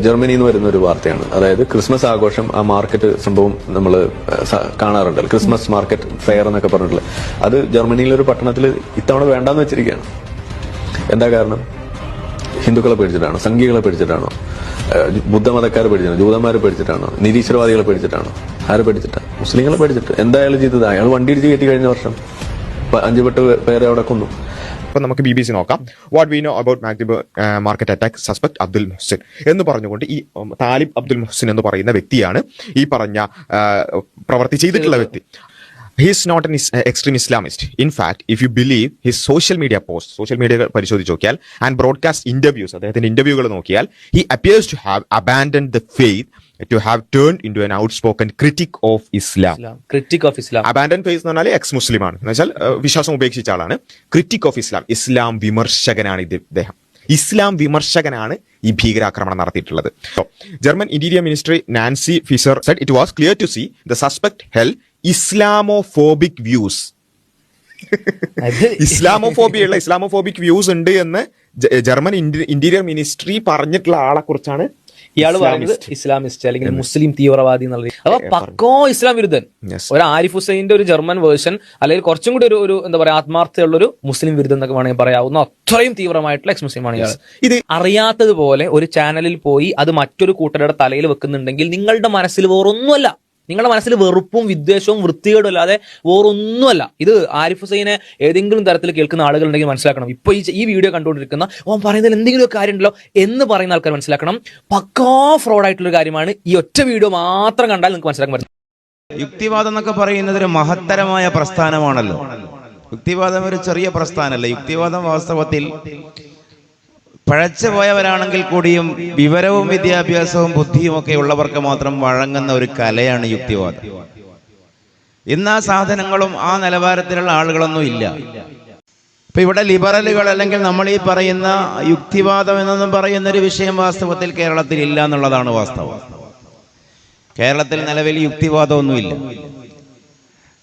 ജർമ്മനിയിൽ നിന്ന് വരുന്ന ഒരു വാർത്തയാണ്. അതായത് ക്രിസ്മസ് ആഘോഷം, ആ മാർക്കറ്റ് സംഭവം നമ്മൾ കാണാറുണ്ടല്ലോ, ക്രിസ്മസ് മാർക്കറ്റ് ഫെയർ എന്നൊക്കെ പറഞ്ഞിട്ടുള്ളത്. അത് ജർമ്മനിയിലെ ഒരു പട്ടണത്തിൽ ഇത്തവണ വേണ്ടാന്ന് വെച്ചിരിക്കുകയാണ്. എന്താ കാരണം? ഹിന്ദുക്കളെ പേടിച്ചിട്ടാണോ? സംഘികളെ പേടിച്ചിട്ടാണോ? ബുദ്ധമതക്കാരെ പേടിച്ചിട്ടാണോ? ജൂതന്മാരെ പേടിച്ചിട്ടാണോ? നിരീശ്വരവാദികളെ പേടിച്ചിട്ടാണോ? ആരെ പേടിച്ചിട്ടാണ്? മുസ്ലിങ്ങളെ പേടിച്ചിട്ട്. എന്തായാലും ചെയ്തത്? അയാൾ വണ്ടി ഇടിച്ച് കയറ്റി കഴിഞ്ഞ വർഷം 5 പേരെ അവിടെ കൊന്നു. അപ്പോൾ നമുക്ക് BBC നോക്കാം. What we know about Magdeburg market attack suspect Abdul Muhsin എന്ന് പറഞ്ഞുകൊണ്ട് ഈ താലിബ് അബ്ദുൽ മുഹ്സിൻ എന്ന് പറയുന്ന വ്യക്തിയാണ് ഈ പറഞ്ഞ പ്രവൃത്തി ചെയ്തിട്ടുള്ള വ്യക്തി. He is not an extreme Islamist. In fact, if you believe his social media posts, social media പരിശോധിച്ച് നോക്കിയാൽ and broadcast interviews, അദ്ദേഹത്തിന്റെ ഇന്റർവ്യൂകൾ നോക്കിയാൽ, he appears to have abandoned the faith, to have turned into an outspoken critic of Islam. Critic of Islam. Abandoned faith എന്ന് പറഞ്ഞാൽ X മുസ്ലിം ആണ്, എന്ന് വെച്ചാൽ വിശ്വാസം ഉപേക്ഷിച്ച ആളാണ്. ക്രിറ്റിക് ഓഫ് ഇസ്ലാം, ഇസ്ലാം വിമർശകനാണ് ഇദ്ദേഹം. ഇസ്ലാം വിമർശകനാണ് ഈ ഭീകരാക്രമണം നടത്തിയിട്ടുള്ളത്. German interior ministry Nancy Fisher said it was clear to see the suspect held Islamophobic views. Islamophobic views ഉണ്ട് എന്ന് ജർമ്മൻ ഇന്റീരിയർ മിനിസ്ട്രി പറഞ്ഞിട്ടുള്ള ആളെ കുറിച്ചാണ് ഇയാൾ പറയുന്നത് ഇസ്ലാമിസ്റ്റ് അല്ലെങ്കിൽ മുസ്ലിം തീവ്രവാദി എന്നുള്ളത്. അപ്പൊ പക്കോ ഇസ്ലാം വിരുദ്ധൻ. ഒരു ആരിഫ് ഹുസൈന്റെ ഒരു ജർമ്മൻ വേർഷൻ, അല്ലെങ്കിൽ കുറച്ചും കൂടി ഒരു എന്താ പറയാ ആത്മാർത്ഥയുള്ള ഒരു മുസ്ലിം വിരുദ്ധൻ എന്നൊക്കെ വേണമെങ്കിൽ പറയാവുന്ന അത്രയും തീവ്രമായിട്ടുള്ള എക്സ് മുസ്ലിമാണ് ഇയാൾ. ഇത് അറിയാത്തതുപോലെ ഒരു ചാനലിൽ പോയി അത് മറ്റൊരു കൂട്ടരുടെ തലയിൽ വെക്കുന്നുണ്ടെങ്കിൽ നിങ്ങളുടെ മനസ്സിൽ വേറൊന്നുമല്ല, നിങ്ങളുടെ മനസ്സിൽ വെറുപ്പും വിദ്വേഷവും വൃത്തികേടും അല്ലാതെ വേറൊന്നുമല്ല. ഇത് ആരിഫ് ഹുസൈനെ ഏതെങ്കിലും തരത്തിൽ കേൾക്കുന്ന ആളുകൾ ഉണ്ടെങ്കിൽ മനസ്സിലാക്കണം. ഇപ്പൊ ഈ വീഡിയോ കണ്ടുകൊണ്ടിരിക്കുന്ന ഓൻ പറയുന്നതിൽ എന്തെങ്കിലും ഒരു കാര്യമുണ്ടല്ലോ എന്ന് പറയുന്ന ആൾക്കാർ മനസ്സിലാക്കണം, പക്കാ ഫ്രോഡായിട്ടുള്ള കാര്യമാണ്. ഈ ഒറ്റ വീഡിയോ മാത്രം കണ്ടാൽ നിങ്ങൾക്ക് മനസ്സിലാക്കാൻ പറ്റും. യുക്തിവാദം എന്നൊക്കെ പറയുന്നത് ഒരു മഹത്തരമായ പ്രസ്ഥാനമാണല്ലോ. യുക്തിവാദം ഒരു ചെറിയ പ്രസ്ഥാനമല്ല. യുക്തിവാദം വാസ്തവത്തിൽ പഴച്ചു പോയവരാണെങ്കിൽ കൂടിയും വിവരവും വിദ്യാഭ്യാസവും ബുദ്ധിയും ഒക്കെ ഉള്ളവർക്ക് മാത്രം വഴങ്ങുന്ന ഒരു കലയാണ് യുക്തിവാദം. ഇന്ന് ആ സാധനങ്ങളും ആ നിലവാരത്തിലുള്ള ആളുകളൊന്നും ഇല്ല. ഇപ്പൊ ഇവിടെ ലിബറലുകൾ അല്ലെങ്കിൽ നമ്മൾ ഈ പറയുന്ന യുക്തിവാദം എന്നൊന്നും പറയുന്ന ഒരു വിഷയം വാസ്തവത്തിൽ കേരളത്തിൽ ഇല്ല എന്നുള്ളതാണ് വാസ്തവം. കേരളത്തിൽ നിലവിൽ യുക്തിവാദമൊന്നുമില്ല.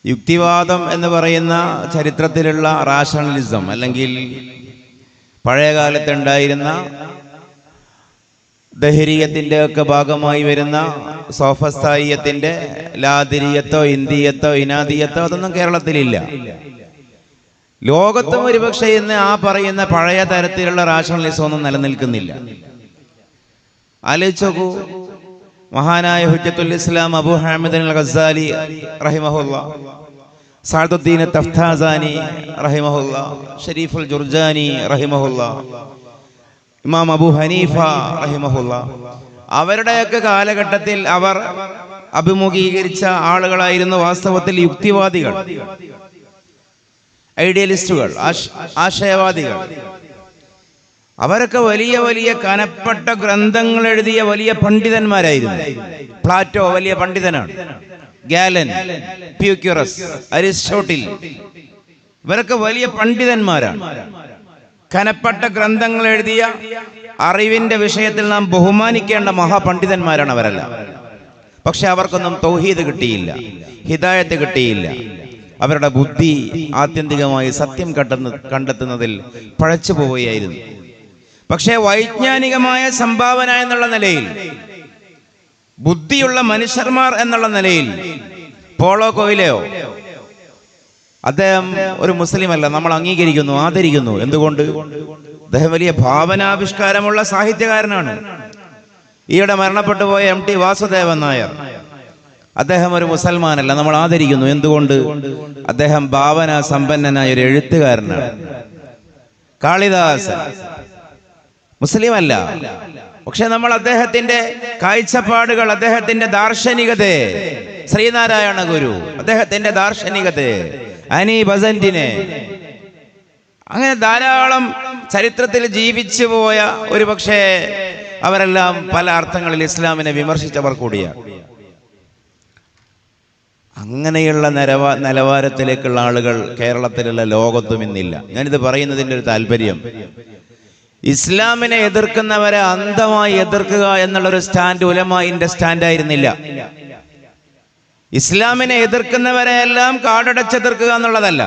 യുക്തിവാദം എന്ന് പറയുന്ന ചരിത്രത്തിലുള്ള റാഷണലിസം അല്ലെങ്കിൽ പഴയകാലത്തുണ്ടായിരുന്ന ദഹരീയത്തിൻ്റെ ഒക്കെ ഭാഗമായി വരുന്ന സോഫസ്ഥായിയത്തിൻ്റെ ലാദിരിയത്തോ ഇന്ത്യത്തോ ഇനാദിയത്തോ അതൊന്നും കേരളത്തിലില്ല. ലോകത്തും ഒരുപക്ഷെ ഇന്ന് ആ പറയുന്ന പഴയ തരത്തിലുള്ള റാഷണലിസം ഒന്നും നിലനിൽക്കുന്നില്ല. ആലോചിച്ചോക്കൂ, മഹാനായ ഹുജ്ജത്തുൽ ഇസ്ലാം അബൂ ഹാമിദ് അൽ ഗസാലി റഹിമഹുല്ലാ, സഅദുദ്ദീൻ തഫ്താസാനി റഹിമഹുല്ലാ, ഷരീഫുൽ ജുർജാനി റഹിമഹുല്ലാ, ഇമാം അബൂ ഹനീഫ റഹിമഹുല്ലാ, അവരുടെയൊക്കെ കാലഘട്ടത്തിൽ അവർ അഭിമുഖീകരിച്ച ആളുകളായിരുന്നു വാസ്തവത്തിൽ യുക്തിവാദികൾ, ഐഡിയലിസ്റ്റുകൾ, ആശയവാദികൾ. അവരൊക്കെ വലിയ വലിയ കനപ്പെട്ട ഗ്രന്ഥങ്ങൾ എഴുതിയ വലിയ പണ്ഡിതന്മാരായിരുന്നു. പ്ലാറ്റോ വലിയ പണ്ഡിതനാണ്, ഗാലൻ, പ്യൂക്യുറസ്, അരിസ്റ്റോട്ടിൽ, ഇവരൊക്കെ വലിയ പണ്ഡിതന്മാരാണ്. കനപ്പെട്ട ഗ്രന്ഥങ്ങൾ എഴുതിയ അറിവിന്റെ വിഷയത്തിൽ നാം ബഹുമാനിക്കേണ്ട മഹാപണ്ഡിതന്മാരാണ് അവരെല്ലാം. പക്ഷെ അവർക്കൊന്നും തൗഹീദ് കിട്ടിയില്ല, ഹിദായത്ത് കിട്ടിയില്ല. അവരുടെ ബുദ്ധി ആത്യന്തികമായി സത്യം കണ്ടെത്തുന്നതിൽ പഴച്ചു പോവുകയായിരുന്നു. പക്ഷേ വൈജ്ഞാനികമായ സംഭാവന എന്നുള്ള നിലയിൽ, ബുദ്ധിയുള്ള മനുഷ്യന്മാർ എന്നുള്ള നിലയിൽ പോളോ കൊയ്ലോ, അദ്ദേഹം ഒരു മുസ്ലിം അല്ല, നമ്മൾ അംഗീകരിക്കുന്നു, ആദരിക്കുന്നു. എന്തുകൊണ്ട്? അദ്ദേഹം വലിയ ഭാവനാവിഷ്കാരമുള്ള സാഹിത്യകാരനാണ്. ഈയിടെ മരണപ്പെട്ടു പോയ MT വാസുദേവൻ നായർ, അദ്ദേഹം ഒരു മുസൽമാനല്ല, നമ്മൾ ആദരിക്കുന്നു. എന്തുകൊണ്ട്? അദ്ദേഹം ഭാവന സമ്പന്നനായ ഒരു എഴുത്തുകാരനാണ്. കാളിദാസൻ മുസ്ലിം അല്ല, പക്ഷെ നമ്മൾ അദ്ദേഹത്തിന്റെ കാഴ്ചപ്പാടുകൾ, അദ്ദേഹത്തിന്റെ ദാർശനികതയെ, ശ്രീനാരായണ ഗുരു അദ്ദേഹത്തിന്റെ ദാർശനികതയെ, അനി ബസന്റിനെ, അങ്ങനെ ധാരാളം ചരിത്രത്തിൽ ജീവിച്ചു പോയ, ഒരുപക്ഷെ അവരെല്ലാം പല അർത്ഥങ്ങളിൽ ഇസ്ലാമിനെ വിമർശിച്ചവർ കൂടിയാണ്. അങ്ങനെയുള്ള നിലവാരത്തിലേക്കുള്ള ആളുകൾ കേരളത്തിലുള്ള ലോകത്തും ഇന്നില്ല. ഞാനിത് പറയുന്നതിൻ്റെ ഒരു താല്പര്യം, ഇസ്ലാമിനെ എതിർക്കുന്നവരെ അന്ധമായി എതിർക്കുക എന്നുള്ളൊരു സ്റ്റാൻഡ് ഉലമായിന്റെ സ്റ്റാൻഡായിരുന്നില്ല. ഇസ്ലാമിനെ എതിർക്കുന്നവരെ എല്ലാം കാടടച്ചെതിർക്കുക എന്നുള്ളതല്ല,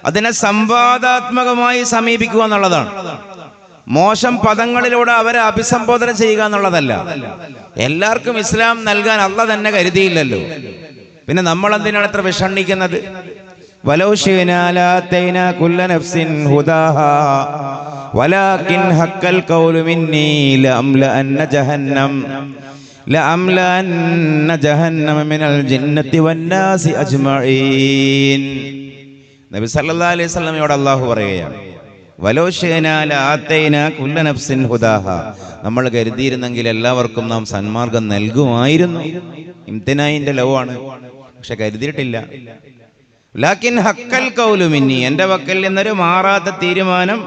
അതിനെ സംവാദാത്മകമായി സമീപിക്കുക എന്നുള്ളതാണ്. മോശം പദങ്ങളിലൂടെ അവരെ അഭിസംബോധന ചെയ്യുക എന്നുള്ളതല്ല. എല്ലാവർക്കും ഇസ്ലാം നൽകാൻ അള്ളാഹ് തന്നെ കരുതിയില്ലല്ലോ. പിന്നെ നമ്മൾ എന്തിനാണ് ഇത്ര വിഷണ്ണിക്കുന്നത്? വലൗ ശിഅനാ ലആതൈനാ കുല്ല നഫ്സിൻ ഹുദാഹാ വലാകിൻ ഹക്കൽ ഖൗലു മിന്നീ ലഅംലഅന്ന ജഹന്നം മിനൽ ജിന്നത്തി വന്നാസി അജ്മഈൻ. നബി സല്ലല്ലാഹു അലൈഹി വസല്ലമയോട് അല്ലാഹു പറയുകയാണ്, വലൗ ശിഅനാ ലആതൈനാ കുല്ല നഫ്സിൻ ഹുദാഹാ, നമ്മൾ കരുതിയിരുന്നെങ്കിൽ എല്ലാവർക്കും നാം സന്മാർഗം നൽകുമായിരുന്നു. ഇംതിനായിന്റെ ലവാണ്, പക്ഷെ കരുതിയിട്ടില്ല. ലാക്കിൻ ഹക്കൽ ഖൗലു മിന്നി, എൻ്റെ വക്കൽ നിന്നൊരു മാറാത്ത തീരുമാനം,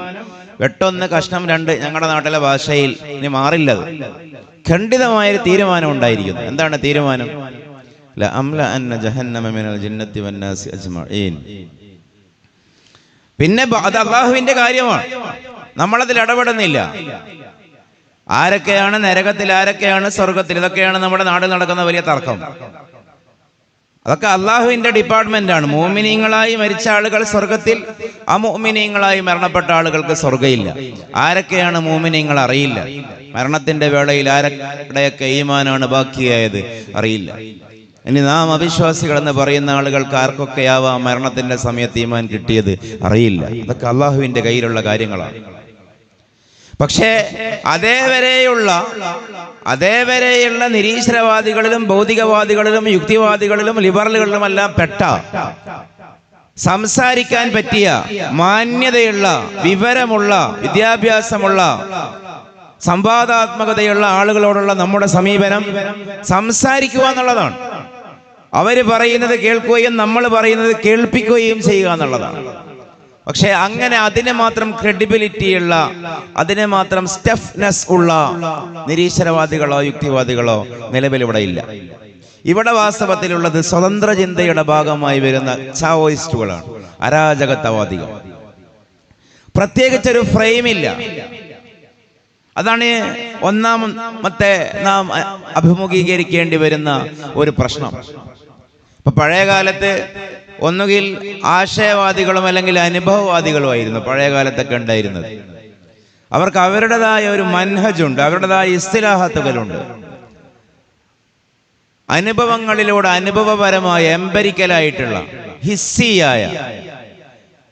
വെട്ടൊന്ന് കഷ്ണം രണ്ട്, ഞങ്ങളുടെ നാട്ടിലെ ഭാഷയിൽ ഇനി മാറില്ലത്, ഖണ്ഡിതമായൊരു തീരുമാനം ഉണ്ടായിരിക്കുന്നു. എന്താണ് തീരുമാനം? ലഅംലഅന്ന ജഹന്നമ മിനൽ ജിന്നത്തി വന്നാസി അജ്മഈൻ. പിന്നെ അത് അള്ളാഹുവിന്റെ കാര്യമാണ്, നമ്മളതിൽ ഇടപെടുന്നില്ല. ആരൊക്കെയാണ് നരകത്തിൽ, ആരൊക്കെയാണ് സ്വർഗത്തിൽ, ഇതൊക്കെയാണ് നമ്മുടെ നാട്ടിൽ നടക്കുന്ന വലിയ തർക്കം. അതൊക്കെ അള്ളാഹുവിന്റെ ഡിപ്പാർട്ട്മെന്റ് ആണ്. മുഅ്മിനീങ്ങളായി മരിച്ച ആളുകൾ സ്വർഗത്തിൽ, അമുഅ്മിനീങ്ങളായി മരണപ്പെട്ട ആളുകൾക്ക് സ്വർഗ്ഗമില്ല. ആരൊക്കെയാണ് മുഅ്മിനീങ്ങൾ അറിയില്ല. മരണത്തിന്റെ വേളയിൽ ആരുടെയൊക്കെ ഈമാനാണ് ബാക്കിയായത് അറിയില്ല. ഇനി നാം അവിശ്വാസികൾ എന്ന് പറയുന്ന ആളുകൾക്ക് ആർക്കൊക്കെയാവാം മരണത്തിന്റെ സമയത്ത് ഈമാൻ കിട്ടിയത് അറിയില്ല. അതൊക്കെ അള്ളാഹുവിന്റെ കയ്യിലുള്ള കാര്യങ്ങളാണ്. പക്ഷേ അതേവരെയുള്ള നിരീശ്വരവാദികളിലും ഭൗതികവാദികളിലും യുക്തിവാദികളിലും ലിബറലുകളിലും എല്ലാം പെട്ട, സംസാരിക്കാൻ പറ്റിയ, മാന്യതയുള്ള, വിവരമുള്ള, വിദ്യാഭ്യാസമുള്ള, സംവാദാത്മകതയുള്ള ആളുകളോടുള്ള നമ്മുടെ സമീപനം സംസാരിക്കുക എന്നുള്ളതാണ്. അവര് പറയുന്നത് കേൾക്കുകയും നമ്മൾ പറയുന്നത് കേൾപ്പിക്കുകയും ചെയ്യുക എന്നുള്ളതാണ്. പക്ഷെ അങ്ങനെ അതിന് മാത്രം ക്രെഡിബിലിറ്റിയുള്ള, അതിന് മാത്രം സ്റ്റഫ്നെസ് ഉള്ള നിരീശ്വരവാദികളോ യുക്തിവാദികളോ നിലവിൽ ഇവിടെ ഇല്ല. ഇവിടെ വാസ്തവത്തിലുള്ളത് സ്വതന്ത്ര ചിന്തയുടെ ഭാഗമായി വരുന്ന ചാവോയിസ്റ്റുകളാണ്, അരാജകത്വവാദികൾ. പ്രത്യേകിച്ചൊരു ഫ്രെയിമില്ല. അതാണ് ഒന്നാമത്തെ നാം അഭിമുഖീകരിക്കേണ്ടി വരുന്ന ഒരു പ്രശ്നം. ഇപ്പൊ പഴയ കാലത്ത് ഒന്നുകിൽ ആശയവാദികളും അല്ലെങ്കിൽ അനുഭവവാദികളുമായിരുന്നു പഴയ കാലത്തൊക്കെ ഉണ്ടായിരുന്നത്. അവർക്ക് അവരുടേതായ ഒരു മൻഹജുണ്ട്, അവരുടേതായ ഇസ്തിലാഹത്തുകളുണ്ട്. അനുഭവങ്ങളിലൂടെ, അനുഭവപരമായ, എംപരിക്കലായിട്ടുള്ള, ഹിസ്സിയായ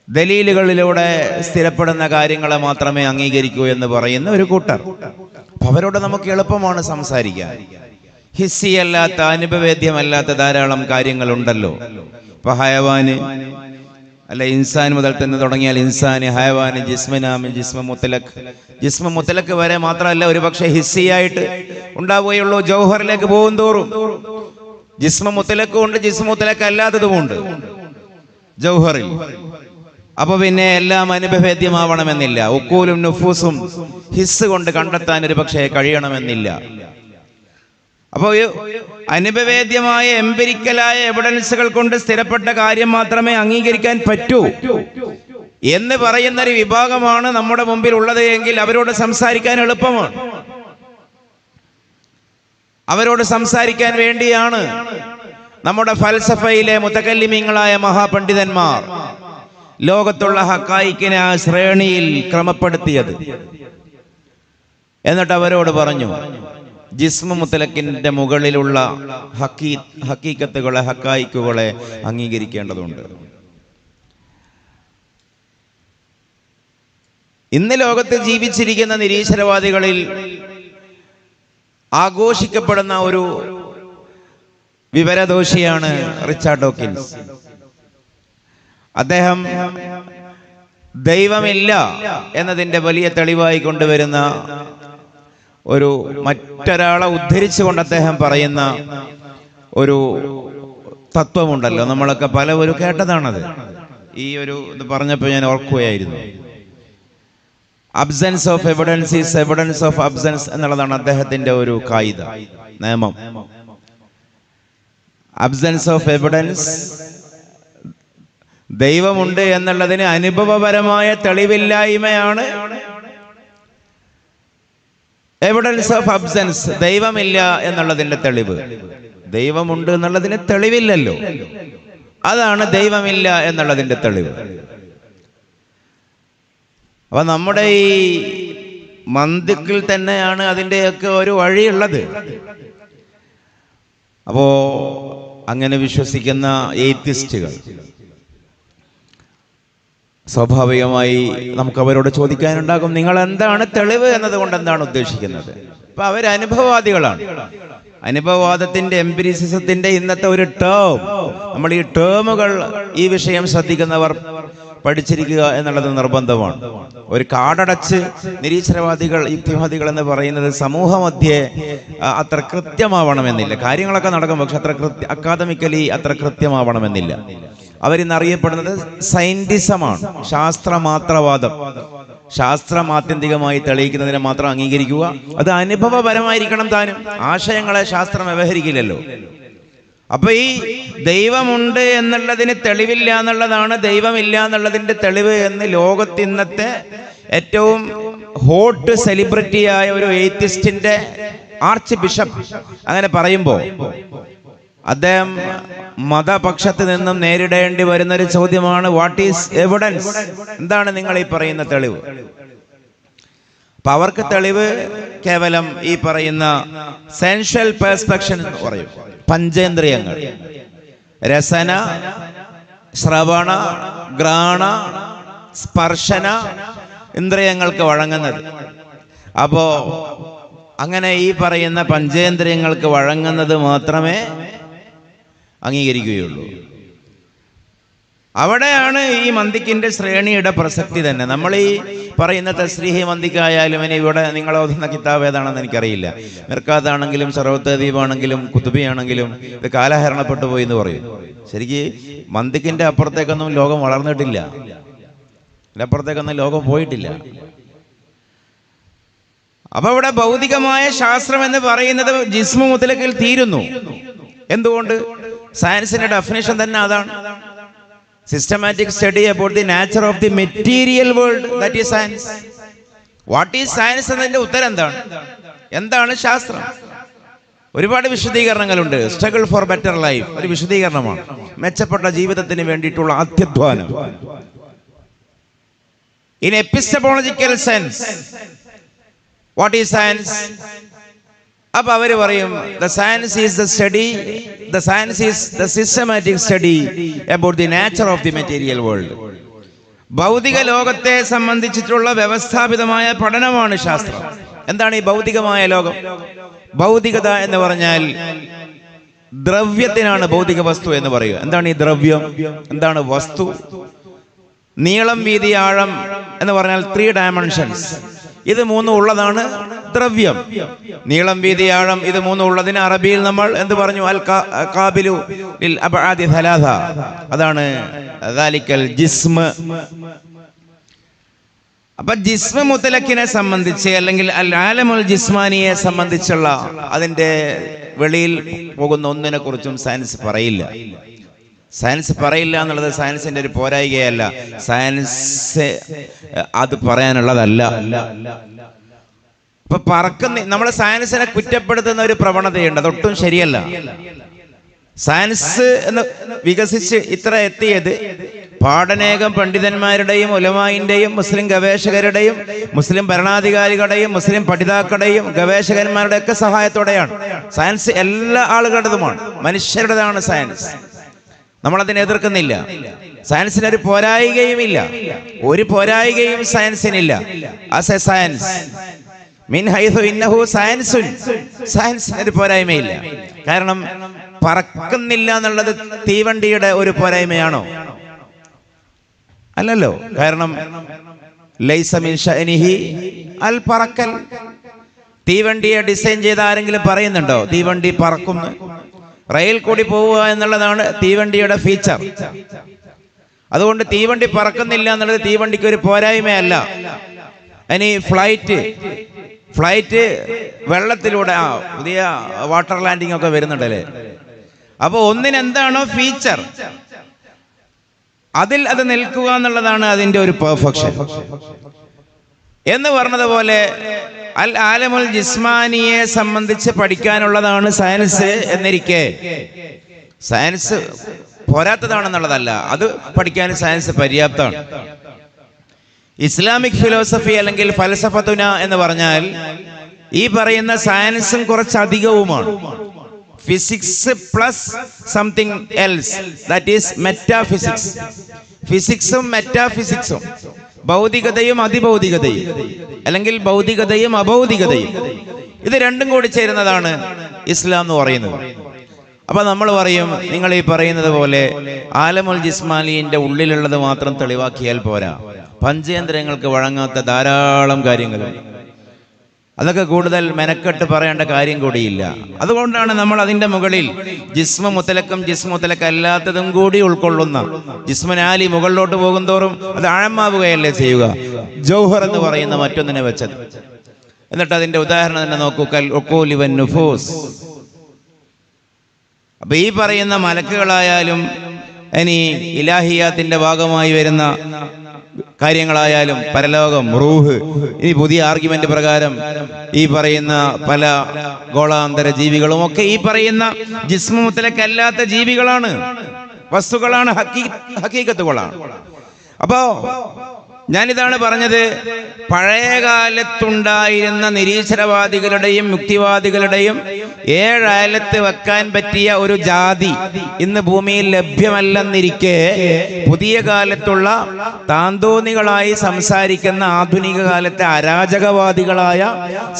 ദലീലുകളിലൂടെ സ്ഥിരപ്പെടുന്ന കാര്യങ്ങളെ മാത്രമേ അംഗീകരിക്കൂ എന്ന് പറയുന്ന ഒരു കൂട്ടർ. അവരോട് നമുക്ക് എളുപ്പമാണ് സംസാരിക്കാൻ. ഹിസ്സിയല്ലാത്ത, അനുഭവേദ്യമല്ലാത്ത ധാരാളം കാര്യങ്ങളുണ്ടല്ലോ. ഇപ്പൊ ഹയവാന് അല്ല, ഇൻസാൻ മുതൽ തന്നെ തുടങ്ങിയാൽ ഇൻസാന്, ഹയവാന്, ജിസ്മനാമി, ജിസ്മ മുത്തലക്ക് വരെ മാത്രമല്ല, ഒരുപക്ഷെ ഹിസ്സിയായിട്ട് ഉണ്ടാവുകയുള്ളൂ. ജൗഹറിലേക്ക് പോകും തോറും ജിസ്മ മുത്തലക്കും ഉണ്ട്, ജിസ്മ മുത്തലക്ക് അല്ലാത്തതുമുണ്ട് ജൗഹറിൽ. അപ്പൊ പിന്നെ എല്ലാം അനുഭവേദ്യമാവണമെന്നില്ല. ഉക്കൂലും നുഫൂസും ഹിസ് കൊണ്ട് കണ്ടെത്താൻ ഒരു പക്ഷേ കഴിയണമെന്നില്ല. അപ്പോ അനുഭവേദ്യമായ, എംപിരിക്കലായ എവിഡൻസുകൾ കൊണ്ട് സ്ഥിരപ്പെട്ട കാര്യം മാത്രമേ അംഗീകരിക്കാൻ പറ്റൂ എന്ന് പറയുന്ന ഒരു വിഭാഗമാണ് നമ്മുടെ മുമ്പിൽ ഉള്ളത് എങ്കിൽ അവരോട് സംസാരിക്കാൻ എളുപ്പമാണ്. അവരോട് സംസാരിക്കാൻ വേണ്ടിയാണ് നമ്മുടെ ഫൽസഫയിലെ മുതകല്ലിമീങ്ങളായ മഹാപണ്ഡിതന്മാർ ലോകത്തുള്ള ഹക്കായിക്കിനെ ആ ശ്രേണിയിൽ ക്രമപ്പെടുത്തിയത്. എന്നിട്ട് അവരോട് പറഞ്ഞു, ജിസ്മ മുത്തലക്കിന്റെ മുകളിലുള്ള ഹക്കീക്കത്തുകളെ, ഹക്കായിക്കുകളെ അംഗീകരിക്കേണ്ടതുണ്ട്. ഇന്ന് ലോകത്ത് ജീവിച്ചിരിക്കുന്ന നിരീശ്വരവാദികളിൽ ആഘോഷിക്കപ്പെടുന്ന ഒരു വിവരദോഷിയാണ് റിച്ചാർഡ് ഡോക്കിൻസ്. അദ്ദേഹം ദൈവമില്ല എന്നതിന്റെ വലിയ തെളിവായി കൊണ്ടുവരുന്ന ഒരു, മറ്റൊരാളെ ഉദ്ധരിച്ചുകൊണ്ട് അദ്ദേഹം പറയുന്ന ഒരു തത്വമുണ്ടല്ലോ, നമ്മളൊക്കെ പലവരും കേട്ടതാണത്. ഈ ഒരു ഇത് പറഞ്ഞപ്പോൾ ഞാൻ ഓർക്കുകയായിരുന്നു. Absence of evidence is evidence of absence എന്നുള്ളതാണ് അദ്ദേഹത്തിന്റെ ഒരു കായിക നിയമം. അബ്സെൻസ് ഓഫ് എവിഡൻസ്, ദൈവമുണ്ട് എന്നുള്ളതിന് അനുഭവപരമായ തെളിവില്ലായ്മയാണ് എവിഡൻസ് ഓഫ് അബ്സെൻസ്, ദൈവമില്ല എന്നുള്ളതിന്റെ തെളിവ്. ദൈവമുണ്ട് എന്നുള്ളതിന് തെളിവില്ലല്ലോ, അതാണ് ദൈവമില്ല എന്നുള്ളതിന്റെ തെളിവ്. അപ്പൊ നമ്മുടെ ഈ മന്തിക്കിൽ തന്നെയാണ് അതിൻ്റെയൊക്കെ ഒരു വഴിയുള്ളത്. അപ്പോ അങ്ങനെ വിശ്വസിക്കുന്ന എയ്ത്തിസ്റ്റുകൾ സ്വാഭാവികമായി നമുക്ക് അവരോട് ചോദിക്കാനുണ്ടാകും, നിങ്ങൾ എന്താണ് തെളിവ് എന്നതുകൊണ്ട് എന്താണ് ഉദ്ദേശിക്കുന്നത്? അപ്പൊ അവർ അനുഭവവാദികളാണ്. അനുഭവവാദത്തിന്റെ എംപിരിസിസത്തിന്റെ ഇന്നത്തെ ഒരു ടേം, നമ്മൾ ഈ ടേമുകൾ ഈ വിഷയം ശ്രദ്ധിക്കുന്നവർ പഠിച്ചിരിക്കുക എന്നുള്ളത് നിർബന്ധമാണ്. ഒരു കാടടച്ച് നിരീശ്വരവാദികൾ, യുക്തിവാദികൾ എന്ന് പറയുന്നത് സമൂഹമധ്യേ അത്ര കൃത്യമാവണമെന്നില്ല. കാര്യങ്ങളൊക്കെ നടക്കും, പക്ഷെ അത്ര അക്കാദമിക്കലി അത്ര കൃത്യമാവണമെന്നില്ല. അവരിന്ന് അറിയപ്പെടുന്നത് സയന്റിസമാണ്, ശാസ്ത്രമാത്രവാദം. ശാസ്ത്രം ആത്യന്തികമായി തെളിയിക്കുന്നതിനെ മാത്രം അംഗീകരിക്കുക, അത് അനുഭവപരമായിരിക്കണം താനും. ആശയങ്ങളെ ശാസ്ത്രം വ്യവഹരിക്കില്ലല്ലോ. അപ്പൊ ഈ ദൈവമുണ്ട് എന്നുള്ളതിന് തെളിവില്ല എന്നുള്ളതാണ് ദൈവമില്ല എന്നുള്ളതിന്റെ തെളിവ് എന്ന് ലോകത്തിന്നത്തെ ഏറ്റവും ഹോട്ട് സെലിബ്രിറ്റിയായ ഒരു എയ്ത്തിസ്റ്റിന്റെ ആർച്ച് ബിഷപ്പ് അങ്ങനെ പറയുമ്പോൾ അദ്ദേഹം മതപക്ഷത്ത് നിന്നും നേരിടേണ്ടി വരുന്ന ഒരു ചോദ്യമാണ്, വാട്ട് ഈസ് എവിഡൻസ്? എന്താണ് നിങ്ങൾ ഈ പറയുന്ന തെളിവ്? അപ്പൊ അവർക്ക് തെളിവ് കേവലം ഈ പറയുന്ന സെൻഷ്വൽ പെർസ്പെക്ഷൻ എന്ന് പറയും. പഞ്ചേന്ദ്രിയങ്ങൾ, രസന, ശ്രവണ, ഘ്രാണ, സ്പർശന ഇന്ദ്രിയങ്ങൾക്ക് വഴങ്ങുന്നത്. അപ്പോ അങ്ങനെ ഈ പറയുന്ന പഞ്ചേന്ദ്രിയങ്ങൾക്ക് വഴങ്ങുന്നത് മാത്രമേ അംഗീകരിക്കുകയുള്ളൂ. അവിടെയാണ് ഈ മന്ദിക്കിന്റെ ശ്രേണിയുടെ പ്രസക്തി തന്നെ. നമ്മൾ ഈ പറയുന്ന തസ്രീഹി മന്ദിക്കായാലും ഇനി ഇവിടെ നിങ്ങൾ ഓതുന്ന കിതാബ് ഏതാണെന്ന് എനിക്കറിയില്ല, മിർക്കാത്താണെങ്കിലും സർവത്ത് ദ്വീപാണെങ്കിലും കുത്തുബിയാണെങ്കിലും ഇത് കാലഹരണപ്പെട്ടു പോയി എന്ന് പറയും. ശരിക്ക് മന്ദിക്കിന്റെ അപ്പുറത്തേക്കൊന്നും ലോകം വളർന്നിട്ടില്ല, അപ്പുറത്തേക്കൊന്നും ലോകം പോയിട്ടില്ല. അപ്പൊ ഇവിടെ ഭൗതികമായ ശാസ്ത്രം എന്ന് പറയുന്നത് ജിസ്മു മുതലക്കിൽ തീരുന്നു. എന്തുകൊണ്ട്? സയൻസിന്റെ ഡെഫിനേഷൻ തന്നെ അതാണ്. Systematic study about the nature of the material world, that is science. What is science എന്നതിന്റെ ഉത്തരം എന്താണ്? എന്താണ് ശാസ്ത്രം? ഒരുപാട് വിശദീകരണങ്ങളുണ്ട്. സ്ട്രഗിൾ ഫോർ ബെറ്റർ ലൈഫ് ഒരു വിശദീകരണമാണ്. മെച്ചപ്പെട്ട ജീവിതത്തിന് വേണ്ടിയിട്ടുള്ള അത്യധ്വാനം. In epistemological sense what is science? അപ്പൊ അവര് പറയും, the science is the study, the science is the systematic study about the nature of the material world. ഭൗതിക ലോകത്തെ സംബന്ധിച്ചിട്ടുള്ള വ്യവസ്ഥാപിതമായ പഠനമാണ് ശാസ്ത്രം. എന്താണ് ഈ ഭൗതികമായ ലോകം? ഭൗതികത എന്ന് പറഞ്ഞാൽ ദ്രവ്യത്തിനാണ് ഭൗതിക വസ്തു എന്ന് പറയുക. എന്താണ് ഈ ദ്രവ്യം? എന്താണ് വസ്തു? നീളം, വീതി, ആഴം എന്ന് പറഞ്ഞാൽ 3 ഡയമെൻഷൻസ്. ഇത് മൂന്നും ഉള്ളതാണ് ദ്രവ്യം. നീളം, വീതി, ആഴം ഇത് മൂന്നും ഉള്ളതിന് അറബിയിൽ നമ്മൾ എന്ത് പറഞ്ഞു? അൽ ഖാബിലു ലിൽ അബ്ആദി സലാസ. അതാണ് ദാലിക്കൽ ജിസ്മ. അപ്പൊ ജിസ്മ മുതലക്കിനെ സംബന്ധിച്ച് അല്ലെങ്കിൽ അൽ ആലമുൽ ജിസ്മാനിയെ സംബന്ധിച്ചുള്ള അതിന്റെ വെളിയിൽ പോകുന്ന ഒന്നിനെ കുറിച്ചും സയൻസ് പറയില്ല. സയൻസ് പറയില്ല എന്നുള്ളത് സയൻസിന്റെ ഒരു പോരായികയല്ല, സയൻസ് അത് പറയാനുള്ളതല്ല. ഇപ്പൊ നമ്മൾ സയൻസിനെ കുറ്റപ്പെടുത്തുന്ന ഒരു പ്രവണതയുണ്ട്, അതൊട്ടും ശരിയല്ല. സയൻസ് എന്ന് വികസിച്ച് ഇത്ര എത്തിയത് പാടനേകം പണ്ഡിതന്മാരുടെയും ഉലമായിന്റെയും മുസ്ലിം ഗവേഷകരുടെയും മുസ്ലിം ഭരണാധികാരികളുടെയും മുസ്ലിം പഠിതാക്കളുടെയും ഗവേഷകന്മാരുടെ ഒക്കെ സഹായത്തോടെയാണ്. സയൻസ് എല്ലാ ആളുകളുടേതുമാണ്, മനുഷ്യരുടേതാണ് സയൻസ്. നമ്മളതിനെ എതിർക്കുന്നില്ല. സയൻസിന് ഒരു പോരായികയുമില്ല, ഒരു പോരായികയും സയൻസിനില്ല. ആസ് എ സയൻസ് മിൻ ഹൈഥു ഇന്നഹു സയൻസുൻ, സയൻസിന് ഒരു പോരായ്മയില്ല. കാരണം പറക്കുന്നില്ല എന്നുള്ളത് തീവണ്ടിയുടെ ഒരു പോരായ്മയാണോ? അല്ലല്ലോ. കാരണം ലൈസ മിൻ ശഅനിഹി അൽ പറക്കൽ. തീവണ്ടിയെ ഡിസൈൻ ചെയ്ത ആരെങ്കിലും പറയുന്നുണ്ടോ തീവണ്ടി പറക്കുന്നു? റെയിൽ കൂടി പോവുക എന്നുള്ളതാണ് തീവണ്ടിയുടെ ഫീച്ചർ. അതുകൊണ്ട് തീവണ്ടി പറക്കുന്നില്ല എന്നുള്ളത് തീവണ്ടിക്ക് ഒരു പോരായ്മയല്ല. ഇനി ഫ്ലൈറ്റ് വെള്ളത്തിലൂടെ പുതിയ വാട്ടർ ലാൻഡിംഗ് ഒക്കെ വരുന്നുണ്ടല്ലേ. അപ്പൊ ഒന്നിനെന്താണോ ഫീച്ചർ അതിൽ അത് നിൽക്കുക എന്നുള്ളതാണ് അതിന്റെ ഒരു പെർഫെക്ഷൻ. എന്ന് പറഞ്ഞതുപോലെ അൽ ആലമുൽ ജിസ്മാനിയെ സംബന്ധിച്ച് പഠിക്കാനുള്ളതാണ് സയൻസ് എന്നിരിക്കെ സയൻസ് പോരാത്തതാണെന്നുള്ളതല്ല, അത് പഠിക്കാൻ സയൻസ് പര്യാപ്തമാണ്. ഇസ്ലാമിക് ഫിലോസഫി അല്ലെങ്കിൽ ഫൽസഫത്തുന എന്ന് പറഞ്ഞാൽ ഈ പറയുന്ന സയൻസും കുറച്ചധികവുമാണ്. Physics plus something else, that is metaphysics. ഫിസിക്സും മെറ്റാഫിസിക്സും, ഭൗതികതയും അതിഭൗതികതയും, അല്ലെങ്കിൽ ഭൗതികതയും അഭൗതികതയും, ഇത് രണ്ടും കൂടി ചേരുന്നതാണ് ഇസ്ലാം എന്ന് പറയുന്നത്. അപ്പൊ നമ്മൾ പറയും, നിങ്ങൾ ഈ പറയുന്നത് പോലെ ആലമുൽ ജിസ്മാനിന്റെ ഉള്ളിലുള്ളത് മാത്രം തെളിവാക്കിയാൽ പോരാ, പഞ്ചേന്ദ്രിയങ്ങൾക്ക് വഴങ്ങാത്ത ധാരാളം കാര്യങ്ങളുണ്ട്. അതൊക്കെ കൂടുതൽ മെനക്കെട്ട് പറയേണ്ട കാര്യം കൂടിയില്ല. അതുകൊണ്ടാണ് നമ്മൾ അതിന്റെ മുകളിൽ ജിസ്മ മുത്തലക്കും ജിസ്മ മുത്തലക്ക് അല്ലാത്തതും കൂടി ഉൾക്കൊള്ളുന്ന ജിസ്മനാലി മുകളിലോട്ട് പോകും തോറും അത് ആഴമാവുകയല്ലേ ചെയ്യുക, ജൗഹർ എന്ന് പറയുന്ന മറ്റൊന്നിനെ വെച്ചത്. എന്നിട്ട് അതിന്റെ ഉദാഹരണം തന്നെ നോക്കൂ, കൽ ഉഖൂലി വൻ നുഫൂസ്. അപ്പൊ ഈ പറയുന്ന മലക്കുകളായാലും ഇനി ഇലാഹിയാത്തിന്റെ ഭാഗമായി വരുന്ന കാര്യങ്ങളായാലും പരലോകം, റൂഹ്, ഇനി പുതിയ ആർഗ്യുമെന്റ് പ്രകാരം ഈ പറയുന്ന പല ഗോളാന്തര ജീവികളും ഒക്കെ ഈ പറയുന്ന ജിസ്മ മുത്തലക്കല്ലാത്ത ജീവികളാണ്, വസ്തുക്കളാണ്, ഹക്കീക്കത്തുകളാണ്. അപ്പോ ഞാനിതാണ് പറഞ്ഞത്, പഴയകാലത്തുണ്ടായിരുന്ന നിരീശ്വരവാദികളുടെയും യുക്തിവാദികളുടെയും ഏഴയലത്ത് വെക്കാൻ പറ്റിയ ഒരു ജാതി ഇന്ന് ഭൂമിയിൽ ലഭ്യമല്ലെന്നിരിക്കെ പുതിയ കാലത്തുള്ള താന്തോന്നികളായി സംസാരിക്കുന്ന ആധുനിക കാലത്തെ അരാജകവാദികളായ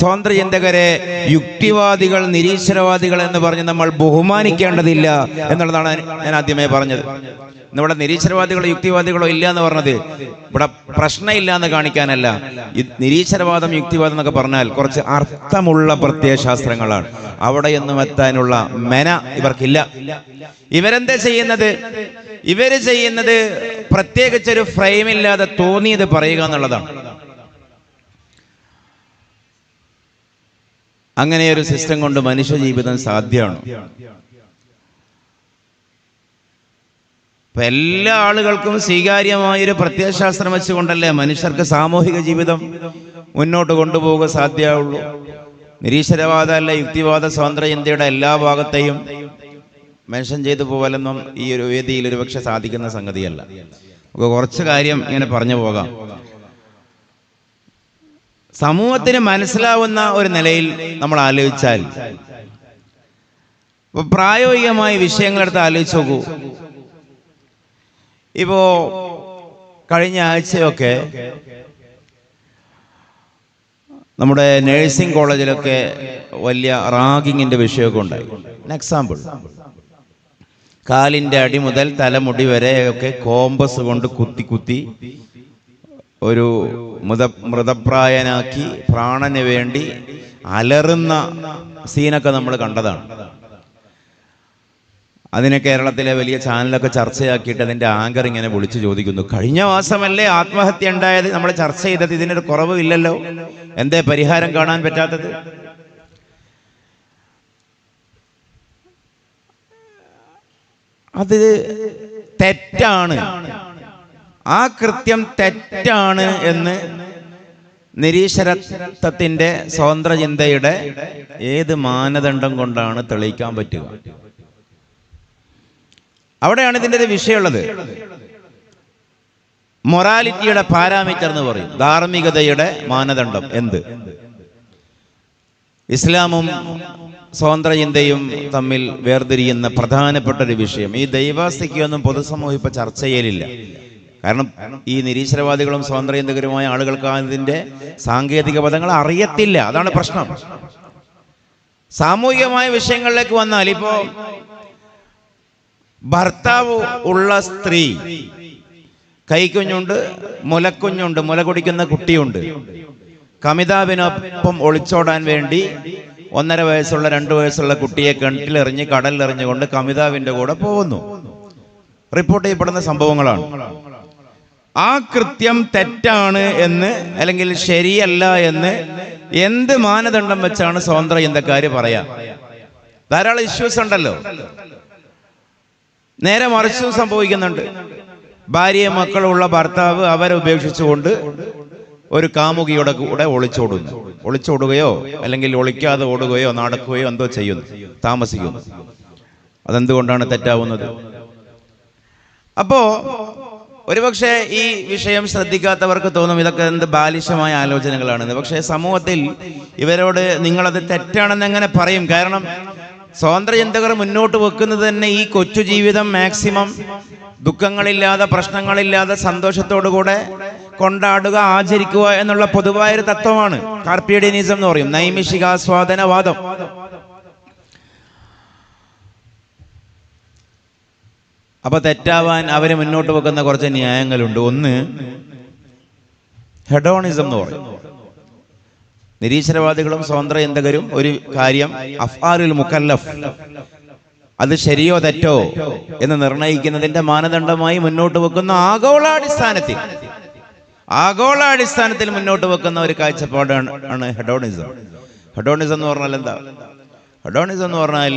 സ്വതന്ത്രചിന്തകരെ യുക്തിവാദികൾ, നിരീശ്വരവാദികൾ എന്ന് പറഞ്ഞ് നമ്മൾ ബഹുമാനിക്കേണ്ടതില്ല എന്നുള്ളതാണ് ഞാൻ ആദ്യമേ പറഞ്ഞത്. ഇവിടെ നിരീശ്വരവാദികളോ യുക്തിവാദികളോ ഇല്ല എന്ന് പറഞ്ഞത് ഇവിടെ പ്രശ്നമില്ല എന്ന് കാണിക്കാനല്ല. നിരീശ്വരവാദം, യുക്തിവാദം എന്നൊക്കെ പറഞ്ഞാൽ കുറച്ച് അർത്ഥമുള്ള പ്രത്യയശാസ്ത്രങ്ങളാണ്. അവിടെയൊന്നും എത്താനുള്ള മെന ഇവർക്കില്ല. ഇവരെന്താ ചെയ്യുന്നത്? ഇവര് ചെയ്യുന്നത് പ്രത്യേകിച്ചൊരു ഫ്രെയിമില്ലാതെ തോന്നിയത് പറയുക എന്നുള്ളതാണ്. അങ്ങനെ ഒരു സിസ്റ്റം കൊണ്ട് മനുഷ്യ ജീവിതം സാധ്യമാണ്. ഇപ്പൊ എല്ലാ ആളുകൾക്കും സ്വീകാര്യമായൊരു പ്രത്യയശാസ്ത്രം വെച്ചുകൊണ്ടല്ലേ മനുഷ്യർക്ക് സാമൂഹിക ജീവിതം മുന്നോട്ട് കൊണ്ടുപോകുക സാധ്യമാവുള്ളൂ. നിരീശ്വരവാദ അല്ല യുക്തിവാദ സ്വതന്ത്ര ഇന്ത്യയുടെ എല്ലാ ഭാഗത്തെയും മെൻഷൻ ചെയ്തു പോകലെന്നും ഈ ഒരു വേദിയിൽ ഒരുപക്ഷെ സാധിക്കുന്ന സംഗതിയല്ല. നമുക്ക് കുറച്ച് കാര്യം ഇങ്ങനെ പറഞ്ഞു പോകാം. സമൂഹത്തിന് മനസ്സിലാവുന്ന ഒരു നിലയിൽ നമ്മൾ ആലോചിച്ചാൽ, ഇപ്പൊ പ്രായോഗികമായ വിഷയങ്ങളെടുത്ത് ആലോചിച്ച് നോക്കൂ. ഇപ്പോ കഴിഞ്ഞ ആഴ്ചയൊക്കെ നമ്മുടെ നഴ്സിംഗ് കോളേജിലൊക്കെ വലിയ റാഗിങ്ങിന്റെ വിഷയമൊക്കെ ഉണ്ടായി. എക്സാമ്പിൾ, കാലിന്റെ അടി മുതൽ തലമുടി വരെ ഒക്കെ കോമ്പസ് കൊണ്ട് കുത്തി കുത്തി ഒരു മൃതപ്രായനാക്കി പ്രാണന് വേണ്ടി അലറുന്ന സീനൊക്കെ നമ്മൾ കണ്ടതാണ്. അതിനെ കേരളത്തിലെ വലിയ ചാനലൊക്കെ ചർച്ചയാക്കിയിട്ട് അതിന്റെ ആങ്കർ ഇങ്ങനെ വിളിച്ചു ചോദിക്കുന്നു, കഴിഞ്ഞ മാസമല്ലേ ആത്മഹത്യ ഉണ്ടായത്, നമ്മൾ ചർച്ച ചെയ്തത്, ഇതിനൊരു കുറവില്ലല്ലോ, എന്തേ പരിഹാരം കാണാൻ പറ്റാത്തത്? അത് തെറ്റാണ്, ആ കൃത്യം തെറ്റാണ് എന്ന് നിരീശ്വരത്വത്തിന്റെ സ്വതന്ത്ര ചിന്തയുടെ ഏത് മാനദണ്ഡം കൊണ്ടാണ് തെളിയിക്കാൻ പറ്റുക? അവിടെയാണ് ഇതിൻ്റെ ഒരു വിഷയമുള്ളത്. മൊറാലിറ്റിയുടെ പാരാമീറ്റർ എന്ന് പറയും, ധാർമ്മികതയുടെ മാനദണ്ഡം എന്ത്? ഇസ്ലാമും സ്വതന്ത്ര ചിന്തയും തമ്മിൽ വേർതിരിയുന്ന പ്രധാനപ്പെട്ട ഒരു വിഷയം. ഈ ദൈവാസ്തിക്കൊന്നും പൊതുസമൂഹം ഇപ്പൊ ചർച്ച ചെയ്യലില്ല. കാരണം ഈ നിരീശ്വരവാദികളും സ്വതന്ത്ര ചിന്തകരുമായ ആളുകൾക്ക് അതിന്റെ സാങ്കേതിക പദങ്ങൾ അറിയത്തില്ല. അതാണ് പ്രശ്നം. സാമൂഹികമായ വിഷയങ്ങളിലേക്ക് വന്നാൽ, ഇപ്പോ ഭർത്താവ് ഉള്ള സ്ത്രീ, കൈക്കുഞ്ഞുണ്ട്, മുലക്കുഞ്ഞുണ്ട്, മുല കുടിക്കുന്ന കുട്ടിയുണ്ട്, കമിതാവിനൊപ്പം ഒളിച്ചോടാൻ വേണ്ടി 1.5 വയസ്സുള്ള 2 വയസ്സുള്ള കുട്ടിയെ കിണറ്റിലെറിഞ്ഞ് കടലിലെറിഞ്ഞുകൊണ്ട് കമിതാവിന്റെ കൂടെ പോകുന്നു. റിപ്പോർട്ട് ചെയ്യപ്പെടുന്ന സംഭവങ്ങളാണ്. ആ കൃത്യം തെറ്റാണ് എന്ന്, അല്ലെങ്കിൽ ശരിയല്ല എന്ന് എന്ത് മാനദണ്ഡം വെച്ചാണ് സ്വതന്ത്ര ചിന്തക്കാര് പറയാ? ധാരാളം ഇഷ്യൂസ് ഉണ്ടല്ലോ. നേരെ മറിച്ചും സംഭവിക്കുന്നുണ്ട്. ഭാര്യയും മക്കളുള്ള ഭർത്താവ് അവരെ ഉപേക്ഷിച്ചുകൊണ്ട് ഒരു കാമുകിയുടെ കൂടെ ഒളിച്ചോടുകയോ അല്ലെങ്കിൽ ഒളിക്കാതെ ഓടുകയോ നടക്കുകയോ എന്തോ ചെയ്യുന്നു, താമസിക്കുന്നു. അതെന്തുകൊണ്ടാണ് തെറ്റാവുന്നത്? അപ്പോ ഒരുപക്ഷെ ഈ വിഷയം ശ്രദ്ധിക്കാത്തവർക്ക് തോന്നും ഇതൊക്കെ എന്ത് ബാലിശമായ ആലോചനകളാണെന്ന്. പക്ഷേ സമൂഹത്തിൽ ഇവരോട് നിങ്ങളത് തെറ്റാണെന്ന് എങ്ങനെ പറയും? കാരണം സ്വതന്ത്ര ചിന്തകർ മുന്നോട്ട് വെക്കുന്നത് തന്നെ ഈ കൊച്ചു ജീവിതം മാക്സിമം ദുഃഖങ്ങളില്ലാതെ പ്രശ്നങ്ങളില്ലാതെ സന്തോഷത്തോടുകൂടെ കൊണ്ടാടുക, ആചരിക്കുക എന്നുള്ള പൊതുവായൊരു തത്വമാണ്. കാർപ്പിയഡിനിസം എന്ന് പറയും, നൈമിഷികാസ്വാദനവാദം. അപ്പൊ തെറ്റാവാൻ അവര് മുന്നോട്ട് വെക്കുന്ന കുറച്ച് ന്യായങ്ങളുണ്ട്. ഒന്ന് ഹെഡോണിസം എന്ന് പറയും. നിരീശ്വരവാദികളും സ്വതന്ത്ര ചിന്തകരും ഒരു കാര്യം അഫ്ആലുൽ മുക്കല്ലഫ്, അത് ശരിയോ തെറ്റോ എന്ന് നിർണയിക്കുന്നതിന്റെ മാനദണ്ഡമായി മുന്നോട്ട് വെക്കുന്ന ആഗോളാടിസ്ഥാനത്തിൽ മുന്നോട്ട് വെക്കുന്ന ഒരു കാഴ്ചപ്പാടാണ് ഹെഡോണിസം. ഹെഡോണിസം എന്ന് പറഞ്ഞാൽ എന്താ? ഹെഡോണിസം എന്ന് പറഞ്ഞാൽ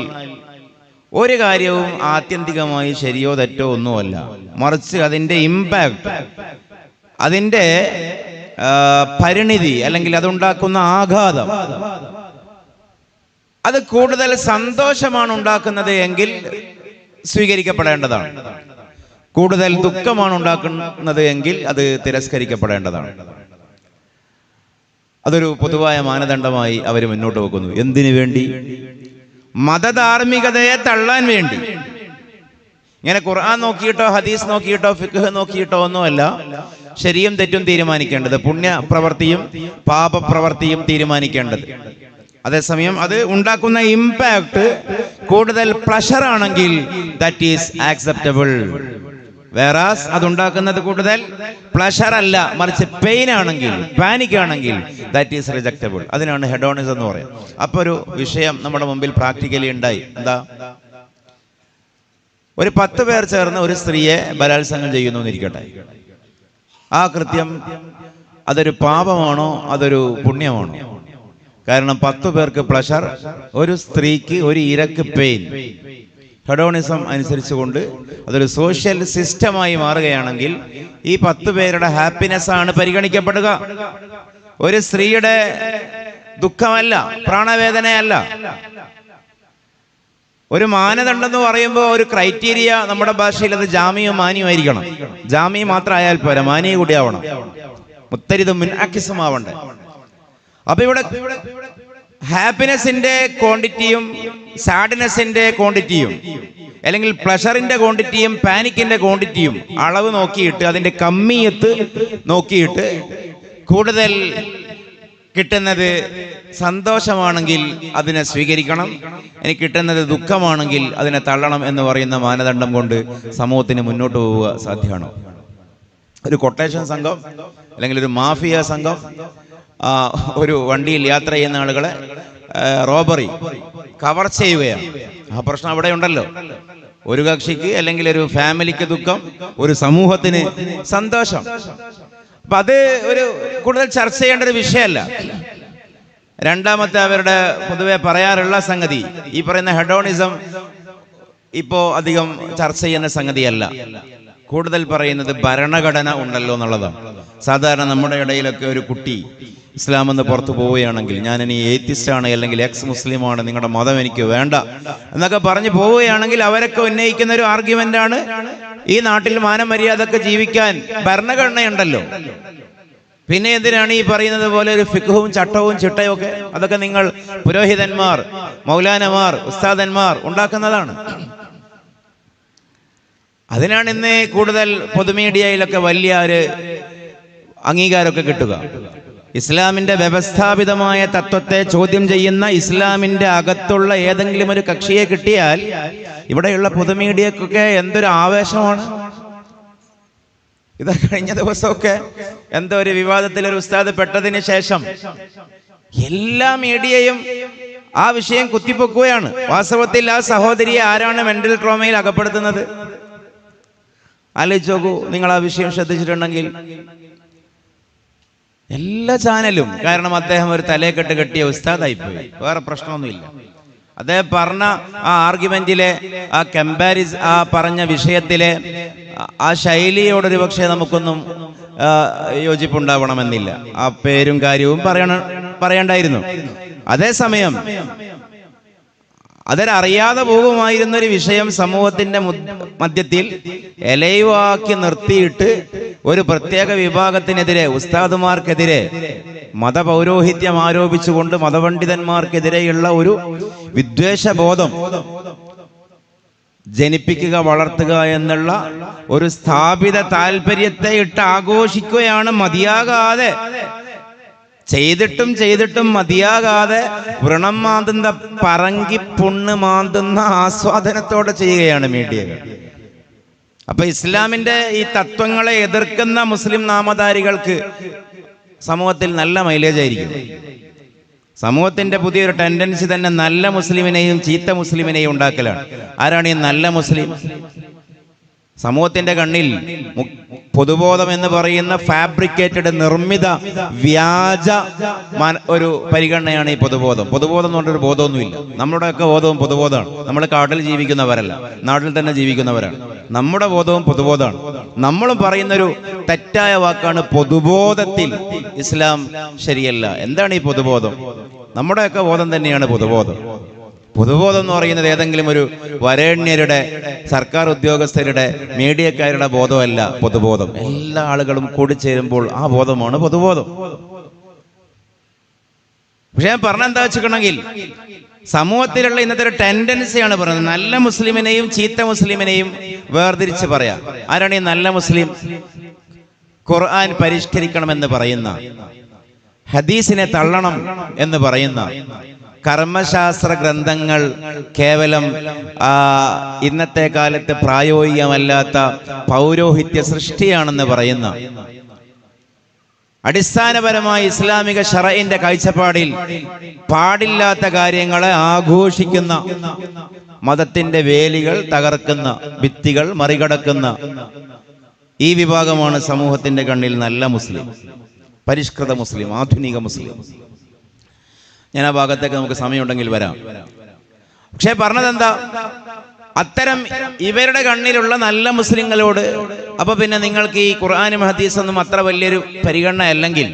ഒരു കാര്യവും ആത്യന്തികമായി ശരിയോ തെറ്റോ ഒന്നുമല്ല, മറിച്ച് അതിന്റെ ഇമ്പാക്ട്, അതിന്റെ പരിണിതി അല്ലെങ്കിൽ അതുണ്ടാക്കുന്ന ആഘാതം, അത് കൂടുതൽ സന്തോഷമാണ് ഉണ്ടാക്കുന്നത് എങ്കിൽ സ്വീകരിക്കപ്പെടേണ്ടതാണ്, കൂടുതൽ ദുഃഖമാണ് ഉണ്ടാക്കുന്നത് എങ്കിൽ അത് തിരസ്കരിക്കപ്പെടേണ്ടതാണ്. അതൊരു പൊതുവായ മാനദണ്ഡമായി അവർ മുന്നോട്ട് വെക്കുന്നു. എന്തിനു വേണ്ടി? മതധാർമ്മികതയെ തള്ളാൻ വേണ്ടി. ഇങ്ങനെ ഖുർആൻ നോക്കിയിട്ടോ ഹദീസ് നോക്കിയിട്ടോ ഫിഖ് നോക്കിയിട്ടോ ഒന്നുമല്ല ശരിയും തെറ്റും തീരുമാനിക്കേണ്ടത്, പുണ്യ പ്രവൃത്തിയും പാപപ്രവൃത്തിയും തീരുമാനിക്കേണ്ടത്. അതേസമയം അത് ഉണ്ടാക്കുന്ന ഇമ്പാക്ട് കൂടുതൽ പ്ലഷർ ആണെങ്കിൽ ദാറ്റ് ഈസ് ആക്സെപ്റ്റബിൾ. വേറാസ് അതുണ്ടാക്കുന്നത് കൂടുതൽ പ്ലഷർ അല്ല, മറിച്ച് പെയിൻ ആണെങ്കിൽ, പാനിക് ആണെങ്കിൽ ദാറ്റ് ഈസ് റിജക്റ്റബിൾ. അതിനാണ് ഹെഡോണിസം എന്ന് പറയാം. അപ്പൊ ഒരു വിഷയം നമ്മുടെ മുമ്പിൽ പ്രാക്ടിക്കലി ഉണ്ടായി. എന്താ? ഒരു 10 പേർ ചേർന്ന് ഒരു സ്ത്രീയെ ബലാത്സംഗം ചെയ്യുന്നു എന്നിരിക്കട്ടെ. ആ കൃത്യം അതൊരു പാപമാണോ അതൊരു പുണ്യമാണോ? കാരണം 10 പേർക്ക് പ്ലഷർ, ഒരു സ്ത്രീക്ക്, ഒരു ഇരക്ക് പെയിൻ. ഹെഡോണിസം അനുസരിച്ചുകൊണ്ട് അതൊരു സോഷ്യൽ സിസ്റ്റമായി മാറുകയാണെങ്കിൽ ഈ 10 പേരുടെ ഹാപ്പിനെസ് ആണ് പരിഗണിക്കപ്പെടുക. ഒരു സ്ത്രീയുടെ ദുഃഖമല്ല, പ്രാണവേദനയല്ല. ഒരു മാനദണ്ഡം എന്ന് പറയുമ്പോൾ ഒരു ക്രൈറ്റീരിയ നമ്മുടെ ഭാഷയിൽ അത് ജാമിയും മാനിയും ആയിരിക്കണം. ജാമി മാത്രം ആയാൽ പോരാ, മാനിയ കൂടി ആവണം, മുത്തരിതും മുൻഅക്കിസുമാവണ്ടേ. അപ്പൊ ഇവിടെ ഹാപ്പിനെസിന്റെ ക്വാണ്ടിറ്റിയും സാഡ്നെസിന്റെ ക്വാണ്ടിറ്റിയും അല്ലെങ്കിൽ പ്ലഷറിന്റെ ക്വാണ്ടിറ്റിയും പാനിക്കിന്റെ ക്വാണ്ടിറ്റിയും അളവ് നോക്കിയിട്ട് അതിന്റെ കമ്മിയത്ത് നോക്കിയിട്ട് കൂടുതൽ കിട്ടുന്നത് സന്തോഷമാണെങ്കിൽ അതിനെ സ്വീകരിക്കണം, എനിക്ക് കിട്ടുന്നത് ദുഃഖമാണെങ്കിൽ അതിനെ തള്ളണം എന്ന് പറയുന്ന മാനദണ്ഡം കൊണ്ട് സമൂഹത്തിന് മുന്നോട്ട് പോവുക സാധ്യമാണോ? ഒരു കൊട്ടേഷൻ സംഘം അല്ലെങ്കിൽ ഒരു മാഫിയ സംഘം ഒരു വണ്ടിയിൽ യാത്ര ചെയ്യുന്ന ആളുകളെ റോബറി, കവർ ചെയ്യുകയാണ്. ആ പ്രശ്നം അവിടെ ഉണ്ടല്ലോ. ഒരു കക്ഷിക്ക് അല്ലെങ്കിൽ ഒരു ഫാമിലിക്ക് ദുഃഖം, ഒരു സമൂഹത്തിന് സന്തോഷം. അപ്പൊ അത് ഒരു കൂടുതൽ ചർച്ച ചെയ്യേണ്ട ഒരു വിഷയമല്ല. രണ്ടാമത്തെ അവരുടെ പൊതുവെ പറയാറുള്ള സംഗതി, ഈ പറയുന്ന ഹെഡോണിസം ഇപ്പോ അധികം ചർച്ച ചെയ്യുന്ന സംഗതിയല്ല. കൂടുതൽ പറയുന്നത് ഭരണഘടന ഉണ്ടല്ലോ എന്നുള്ളതാണ്. സാധാരണ നമ്മുടെ ഇടയിലൊക്കെ ഒരു കുട്ടി ഇസ്ലാം എന്ന് പുറത്തു പോവുകയാണെങ്കിൽ, ഞാൻ ഇനി ഏത്തിസ്റ്റ് ആണ് അല്ലെങ്കിൽ എക്സ് മുസ്ലിമാണ്, നിങ്ങളുടെ മതം എനിക്ക് വേണ്ട എന്നൊക്കെ പറഞ്ഞു പോവുകയാണെങ്കിൽ അവരൊക്കെ ഉന്നയിക്കുന്ന ഒരു ആർഗ്യുമെന്റ് ആണ്, ഈ നാട്ടിൽ മാനമര്യാദക്ക് ജീവിക്കാൻ ഭരണഘടനയുണ്ടല്ലോ, പിന്നെ എന്തിനാണ് ഈ പറയുന്നത് പോലെ ഒരു ഫിഖും ചട്ടവും ചിട്ടയും ഒക്കെ? അതൊക്കെ നിങ്ങൾ പുരോഹിതന്മാർ, മൗലാനമാർ, ഉസ്താദന്മാർ ഉണ്ടാക്കുന്നതാണ്. അതിനാണ് ഇന്ന് കൂടുതൽ പൊതുമീഡിയയിലൊക്കെ വലിയ ഒരു അംഗീകാരമൊക്കെ കിട്ടുക. ഇസ്ലാമിന്റെ വ്യവസ്ഥാപിതമായ തത്വത്തെ ചോദ്യം ചെയ്യുന്ന ഇസ്ലാമിന്റെ അകത്തുള്ള ഏതെങ്കിലും ഒരു കക്ഷിയെ കിട്ടിയാൽ ഇവിടെയുള്ള പൊതുമീഡിയക്കൊക്കെ എന്തൊരു ആവേശമാണ്. ഇത് കഴിഞ്ഞ ദിവസമൊക്കെ എന്തോ ഒരു വിവാദത്തിൽ ഒരു ഉസ്താദ് പെട്ടതിന് ശേഷം എല്ലാ മീഡിയയും ആ വിഷയം കുത്തിപ്പൊക്കുകയാണ്. വാസ്തവത്തിൽ ആ സഹോദരിയെ ആരാണ് മെന്റൽ ട്രോമയിൽ അകപ്പെടുത്തുന്നത്? ആലോചിച്ച് നോക്കൂ നിങ്ങൾ ആ വിഷയം ശ്രദ്ധിച്ചിട്ടുണ്ടെങ്കിൽ. എല്ലാ ചാനലും, കാരണം അദ്ദേഹം ഒരു തലയെക്കെട്ട് കെട്ടിയ ഉസ്താദായിപ്പോയി, വേറെ പ്രശ്നമൊന്നുമില്ല. അദ്ദേഹം പറഞ്ഞ ആ ആർഗ്യുമെന്റിലെ ആ ആ പറഞ്ഞ വിഷയത്തിലെ ആ ശൈലിയോടൊരു പക്ഷേ നമുക്കൊന്നും യോജിപ്പുണ്ടാവണമെന്നില്ല. ആ പേരും കാര്യവും പറയണ്ടായിരുന്നു. അതേസമയം അതൊരറിയാതെ പോകുമായിരുന്നൊരു വിഷയം സമൂഹത്തിന്റെ മധ്യത്തിൽ എലൈവാക്കി നിർത്തിയിട്ട് ഒരു പ്രത്യേക വിഭാഗത്തിനെതിരെ, ഉസ്താദുമാർക്കെതിരെ മതപൗരോഹിത്യം ആരോപിച്ചുകൊണ്ട് മതപണ്ഡിതന്മാർക്കെതിരെയുള്ള ഒരു വിദ്വേഷബോധം ജനിപ്പിക്കുക, വളർത്തുക എന്നുള്ള ഒരു സ്ഥാപിത താല്പര്യത്തെ ഇട്ട് ആഘോഷിക്കുകയാണ്. മതിയാകാതെ ചെയ്തിട്ടും മതിയാകാതെ വ്രണം മാന്തുന്ന പറങ്കി പുണ്ണ് മാന്തുന്ന ആസ്വാദനത്തോടെ ചെയ്യുകയാണ് മീഡിയകൾ. അപ്പൊ ഇസ്ലാമിന്റെ ഈ തത്വങ്ങളെ എതിർക്കുന്ന മുസ്ലിം നാമധാരികൾക്ക് സമൂഹത്തിൽ നല്ല മൈലേജ് ആയിരിക്കും. സമൂഹത്തിന്റെ പുതിയൊരു ടെൻഡൻസി തന്നെ നല്ല മുസ്ലിമിനെയും ചീത്ത മുസ്ലിമിനെയും ഉണ്ടാക്കലാണ്. ആരാണ് ഈ നല്ല മുസ്ലിം? സമൂഹത്തിന്റെ കണ്ണിൽ പൊതുബോധം എന്ന് പറയുന്ന ഫാബ്രിക്കേറ്റഡ്, നിർമ്മിത, വ്യാജ ഒരു പരിഗണനയാണ് ഈ പൊതുബോധം. പൊതുബോധം എന്ന് പറഞ്ഞൊരു ബോധമൊന്നുമില്ല. നമ്മുടെയൊക്കെ ബോധവും പൊതുബോധമാണ്. നമ്മൾ കാട്ടിൽ ജീവിക്കുന്നവരല്ല, നാട്ടിൽ തന്നെ ജീവിക്കുന്നവരാണ്. നമ്മുടെ ബോധവും പൊതുബോധമാണ്. നമ്മളും പറയുന്നൊരു തെറ്റായ വാക്കാണ് പൊതുബോധത്തിൽ ഇസ്ലാം ശരിയല്ല. എന്താണ് ഈ പൊതുബോധം? നമ്മുടെയൊക്കെ ബോധം തന്നെയാണ് പൊതുബോധം. പൊതുബോധം എന്ന് പറയുന്നത് ഏതെങ്കിലും ഒരു വരേണ്യരുടെ, സർക്കാർ ഉദ്യോഗസ്ഥരുടെ, മീഡിയക്കാരുടെ ബോധമല്ല പൊതുബോധം. എല്ലാ ആളുകളും കൂടിച്ചേരുമ്പോൾ ആ ബോധമാണ് പൊതുബോധം. പക്ഷെ ഞാൻ പറഞ്ഞെന്താ വെച്ചിട്ടുണ്ടെങ്കിൽ, സമൂഹത്തിലുള്ള ഇന്നത്തെ ഒരു ടെൻഡൻസിയാണ് പറയുന്നത് നല്ല മുസ്ലിമിനെയും ചീത്ത മുസ്ലിമിനെയും വേർതിരിച്ച് പറയാം. ആരാണ് ഈ നല്ല മുസ്ലിം? ഖുർആൻ പരിഷ്കരിക്കണമെന്ന് പറയുന്ന, ഹദീസിനെ തള്ളണം എന്ന് പറയുന്ന, കർമ്മശാസ്ത്ര ഗ്രന്ഥങ്ങൾ കേവലം ഇന്നത്തെ കാലത്ത് പ്രായോഗികമല്ലാത്ത പൗരോഹിത്യ സൃഷ്ടിയാണെന്ന് പറയുന്ന, അടിസ്ഥാനപരമായി ഇസ്ലാമിക ശറഇന്റെ കാഴ്ചപ്പാടിൽ പാടില്ലാത്ത കാര്യങ്ങളെ ആഘോഷിക്കുന്ന, മതത്തിന്റെ വേലികൾ തകർക്കുന്ന, ഭിത്തികൾ മറികടക്കുന്ന ഈ വിഭാഗമാണ് സമൂഹത്തിന്റെ കണ്ണിൽ നല്ല മുസ്ലിം, പരിഷ്കൃത മുസ്ലിം, ആധുനിക മുസ്ലിം. ഞാൻ ആ ഭാഗത്തേക്ക് നമുക്ക് സമയമുണ്ടെങ്കിൽ വരാം. പക്ഷെ പറഞ്ഞതെന്താ, അത്തരം ഇവരുടെ കണ്ണിലുള്ള നല്ല മുസ്ലിങ്ങളോട് അപ്പൊ പിന്നെ നിങ്ങൾക്ക് ഈ ഖുർആനും ഹദീസൊന്നും അത്ര വലിയൊരു പരിഗണന അല്ലെങ്കിൽ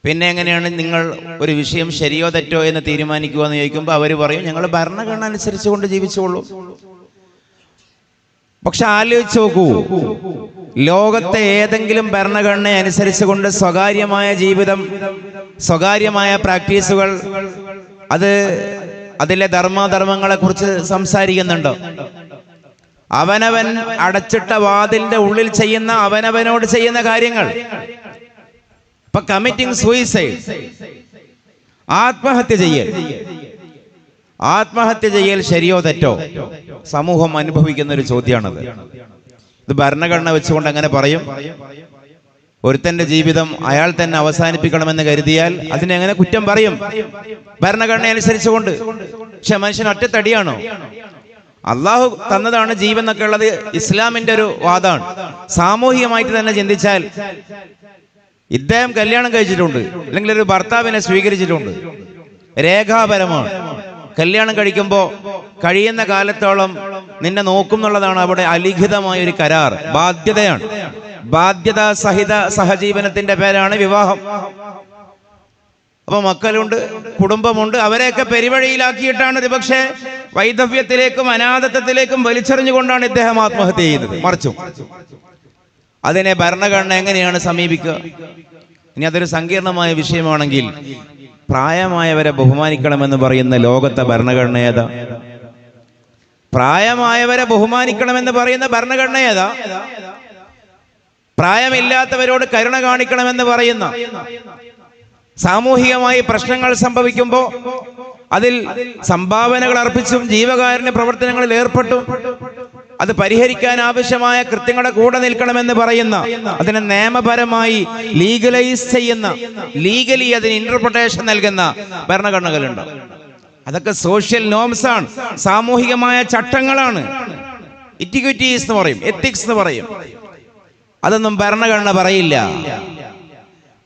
പിന്നെ എങ്ങനെയാണ് നിങ്ങൾ ഒരു വിഷയം ശരിയോ തെറ്റോ എന്ന് തീരുമാനിക്കുക എന്ന് ചോദിക്കുമ്പോൾ അവർ പറയും ഞങ്ങൾ ഭരണഘടന അനുസരിച്ചുകൊണ്ട് ജീവിച്ചോളൂ. പക്ഷെ ആലോചിച്ച് നോക്കൂ, ലോകത്തെ ഏതെങ്കിലും ഭരണഘടന അനുസരിച്ചുകൊണ്ട് സ്വകാര്യമായ ജീവിതം, സ്വകാര്യമായ പ്രാക്ടീസുകൾ, അതിലെ ധർമ്മങ്ങളെ കുറിച്ച് സംസാരിക്കുന്നുണ്ടോ? അവനവൻ അടച്ചിട്ട വാതിലിന്റെ ഉള്ളിൽ ചെയ്യുന്ന, അവനവനോട് ചെയ്യുന്ന കാര്യങ്ങൾ. ഇപ്പൊ കമ്മിറ്റിംഗ് സൂയിസൈഡ്, ആത്മഹത്യ ചെയ്യൽ ശരിയോ തെറ്റോ? സമൂഹം അനുഭവിക്കുന്ന ഒരു ചോദ്യമാണത്. ഇത് ഭരണഘടന വെച്ചുകൊണ്ട് അങ്ങനെ പറയും. ഒരുത്തന്റെ ജീവിതം അയാൾ തന്നെ അവസാനിപ്പിക്കണമെന്ന് കരുതിയാൽ അതിനെങ്ങനെ കുറ്റം പറയും? ഭരണഘടന അനുസരിച്ചുകൊണ്ട്. പക്ഷെ മനുഷ്യൻ ഒറ്റത്തടിയാണോ? അള്ളാഹു തന്നതാണ് ജീവൻ എന്നൊക്കെ ഉള്ളത് ഇസ്ലാമിന്റെ ഒരു വാദമാണ്. സാമൂഹികമായിട്ട് തന്നെ ചിന്തിച്ചാൽ ഇദ്ദേഹം കല്യാണം കഴിച്ചിട്ടുണ്ട്, അല്ലെങ്കിൽ ഒരു ഭർത്താവിനെ സ്വീകരിച്ചിട്ടുണ്ട്, രേഖാപരമാണ്. കല്യാണം കഴിക്കുമ്പോൾ കഴിയുന്ന കാലത്തോളം നിന്നെ നോക്കും എന്നുള്ളതാണ് അവിടെ അലിഖിതമായ ഒരു കരാർ, ബാധ്യതയാണ്. ബാധ്യത സഹിത സഹജീവനത്തിന്റെ പേരാണ് വിവാഹം. അപ്പൊ മക്കളുണ്ട്, കുടുംബമുണ്ട്, അവരെയൊക്കെ പെരുവഴിയിലാക്കിയിട്ടാണ് ഒരുപക്ഷെ വൈധവ്യത്തിലേക്കും അനാഥത്വത്തിലേക്കും വലിച്ചെറിഞ്ഞുകൊണ്ടാണ് ഇദ്ദേഹം ആത്മഹത്യ ചെയ്യുന്നത്. മറിച്ചും അതിനെ ഭരണഘടന എങ്ങനെയാണ് സമീപിക്കുക? ഇനി അതൊരു സങ്കീർണമായ വിഷയമാണെങ്കിൽ പ്രായമായവരെ ബഹുമാനിക്കണമെന്ന് പറയുന്ന ലോകത്തെ ഭരണഘടന ഏതാ? പ്രായമായവരെ ബഹുമാനിക്കണമെന്ന് പറയുന്ന ഭരണഘടന ഏതാ? പ്രായമില്ലാത്തവരോട് കരുണ കാണിക്കണമെന്ന് പറയുന്ന, സാമൂഹികമായി പ്രശ്നങ്ങൾ സംഭവിക്കുമ്പോൾ അതിൽ സംഭാവനകൾ അർപ്പിച്ചും ജീവകാരുണ്യ പ്രവർത്തനങ്ങളിൽ ഏർപ്പെട്ടും അത് പരിഹരിക്കാൻ ആവശ്യമായ കൃത്യങ്ങളുടെ കൂടെ നിൽക്കണമെന്ന് പറയുന്ന, അതിനെ നിയമപരമായി ലീഗലൈസ് ചെയ്യുന്ന, ലീഗലി അതിന് ഇന്റർപ്രിട്ടേഷൻ നൽകുന്ന ഭരണഘടനകളുണ്ട്. അതൊക്കെ സോഷ്യൽ നോംസ് ആണ്, സാമൂഹികമായ ചട്ടങ്ങളാണ്. ഇറ്റിക്വിറ്റീസ് എന്ന് പറയും, എത്തിക്സ് എന്ന് പറയും. അതൊന്നും ഭരണഘടന പറയില്ല.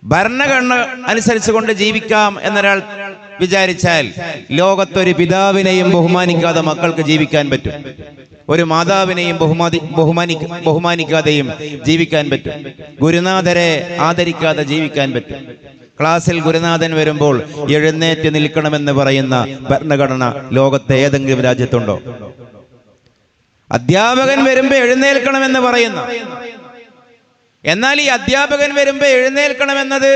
ഭരണഘടന അനുസരിച്ച് കൊണ്ട് ജീവിക്കാം എന്നൊരാൾ വിചാരിച്ചാൽ ലോകത്തൊരു പിതാവിനെയും ബഹുമാനിക്കാതെ മക്കൾക്ക് ജീവിക്കാൻ പറ്റും. ഒരു മാതാവിനെയും ബഹുമാനിക്കാതെയും ജീവിക്കാൻ പറ്റും. ഗുരുനാഥരെ ആദരിക്കാതെ ജീവിക്കാൻ പറ്റും. ക്ലാസ്സിൽ ഗുരുനാഥൻ വരുമ്പോൾ എഴുന്നേറ്റ് നിൽക്കണമെന്ന് പറയുന്ന ഭരണഘടന ലോകത്തെ ഏതെങ്കിലും രാജ്യത്തുണ്ടോ? അധ്യാപകൻ വരുമ്പോ എഴുന്നേൽക്കണമെന്ന് പറയുന്ന, എന്നാൽ ഈ അധ്യാപകൻ വരുമ്പോ എഴുന്നേൽക്കണമെന്നത്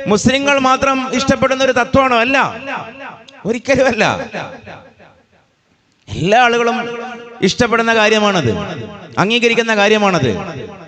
മുസ്ലിങ്ങൾ മാത്രം ഇഷ്ടപ്പെടുന്ന ഒരു തത്വമാണോ? അല്ല, ഒരിക്കലുമല്ല. എല്ലാ ആളുകളും ഇഷ്ടപ്പെടുന്ന കാര്യമാണത്, അംഗീകരിക്കുന്ന കാര്യമാണത്.